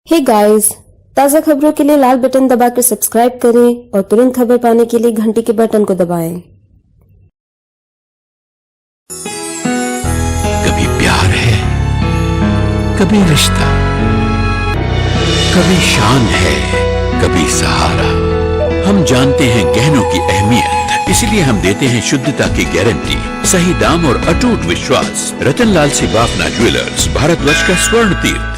Hey guys, ताज़ा खबरों के लिए लाल बटन दबाकर सब्सक्राइब करें और तुरंत खबर पाने के लिए घंटी के बटन को दबाएं। कभी प्यार है, कभी रिश्ता, कभी शान है, कभी सहारा। हम जानते हैं गहनों की अहमियत, इसलिए हम देते हैं शुद्धता की गारंटी, सही दाम और अटूट विश्वास। रतनलाल से बाफना ज्वेलर्स, भारतवर्ष का स्वर्ण तीर्थ।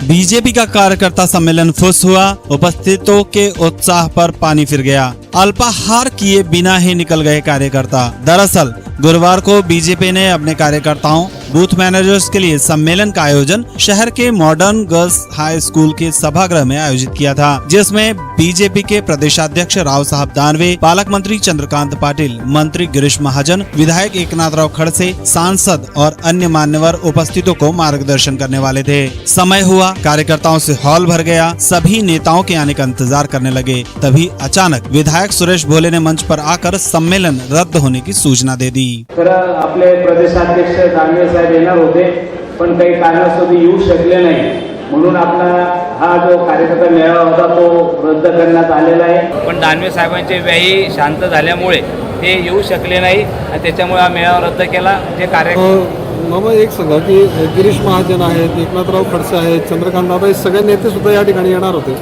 बीजेपी का कार्यकर्ता सम्मेलन फुस हुआ, उपस्थितों के उत्साह पर पानी फिर गया। अल्पाहार किए बिना ही निकल गए कार्यकर्ता। दरअसल गुरुवार को बीजेपी ने अपने कार्यकर्ताओं, बूथ मैनेजर्स के लिए सम्मेलन का आयोजन शहर के मॉडर्न गर्ल्स हाई स्कूल के सभागृह में आयोजित किया था, जिसमें बीजेपी के प्रदेशाध्यक्ष राव साहब दानवे, पालक मंत्री चंद्रकांत पाटिल, मंत्री गिरीश महाजन, विधायक एकनाथराव खड़से, सांसद और अन्य मान्यवर उपस्थितों को मार्गदर्शन करने वाले थे। समय हुआ, कार्यकर्ताओं से हॉल भर गया। सभी नेताओं के आने का इंतजार करने लगे। तभी अचानक विधायक सुरेश भोले ने मंच पर आकर सम्मेलन रद्द होने की सूचना दे दी। खरं आपले प्रदेशाध्यक्ष दानवे साहेब येणार होते, पण काही कारणास्तव येऊ शकले नाही, म्हणून आपला हा जो कार्यकर्ता मेळावा होता तो रद्द करण्यात आलेला आहे। पण दानवे साहेबांचे व्याही शांत झाल्यामुळे ते येऊ शकले नाही आणि त्याच्यामुळे हा मेळावा रद्द केला। जे मग एक सांगा की गिरीश महाजन आहेत, एकनाथराव खडसे आहेत, चंद्रकांत दादा हे सगळे नेते सुद्धा या ठिकाणी येणार होते।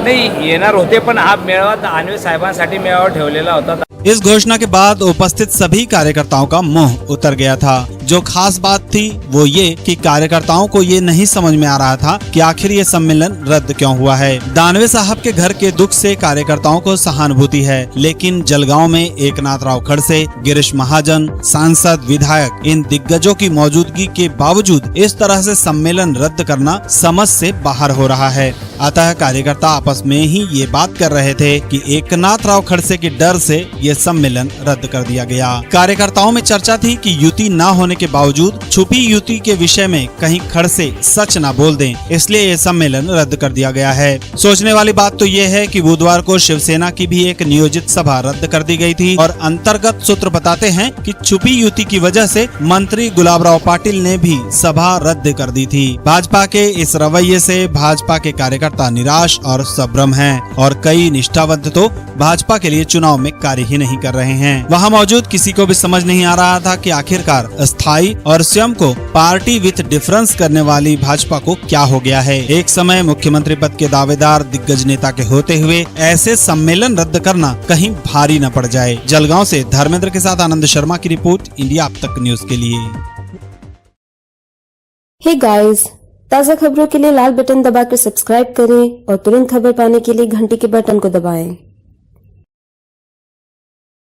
नाही येणार होते, पण हा मेळावा दानवे साहेबांसाठी मेळावा ठेवलेला होता। इस घोषणा के बाद उपस्थित सभी कार्यकर्ताओं का मुंह उतर गया था। जो खास बात थी वो ये कि कार्यकर्ताओं को ये नहीं समझ में आ रहा था कि आखिर ये सम्मेलन रद्द क्यों हुआ है। दानवे साहब के घर के दुख से कार्यकर्ताओं को सहानुभूति है, लेकिन जलगांव में एकनाथराव खड़से, गिरीश महाजन, सांसद, विधायक, इन दिग्गजों की मौजूदगी के बावजूद इस तरह से सम्मेलन रद्द करना समझ से बाहर हो रहा है। अतः कार्यकर्ता आपस में ही ये बात कर रहे थे कि एकनाथराव खड़से के डर से ये सम्मेलन रद्द कर दिया गया। कार्यकर्ताओं में चर्चा थी कि युति न होने के बावजूद छुपी युति के विषय में कहीं खड़से सच न बोल दें, इसलिए ये सम्मेलन रद्द कर दिया गया है। सोचने वाली बात तो ये है कि बुधवार को शिवसेना की भी एक नियोजित सभा रद्द कर दी गई थी और अंतर्गत सूत्र बताते हैं कि छुपी युति की वजह से मंत्री गुलाबराव पाटिल ने भी सभा रद्द कर दी थी। भाजपा के इस रवैये से भाजपा के कार्यकर्ता निराश और सब्रम हैं और कई निष्ठावंत तो भाजपा के लिए चुनाव में कार्य ही नहीं कर रहे हैं। वहां मौजूद किसी को भी समझ नहीं आ रहा था कि आखिरकार स्थायी और स्वयं को पार्टी विथ डिफरेंस करने वाली भाजपा को क्या हो गया है। एक समय मुख्यमंत्री पद के दावेदार दिग्गज नेता के होते हुए ऐसे सम्मेलन रद्द करना कहीं भारी न पड़ जाए। जलगांव से धर्मेंद्र के साथ आनंद शर्मा की रिपोर्ट, इंडिया अब तक न्यूज के लिए। हे गाइस, ताज़ा खबरों के लिए लाल बटन दबाकर सब्सक्राइब करें और तुरंत खबर पाने के लिए घंटी के बटन को दबाएं।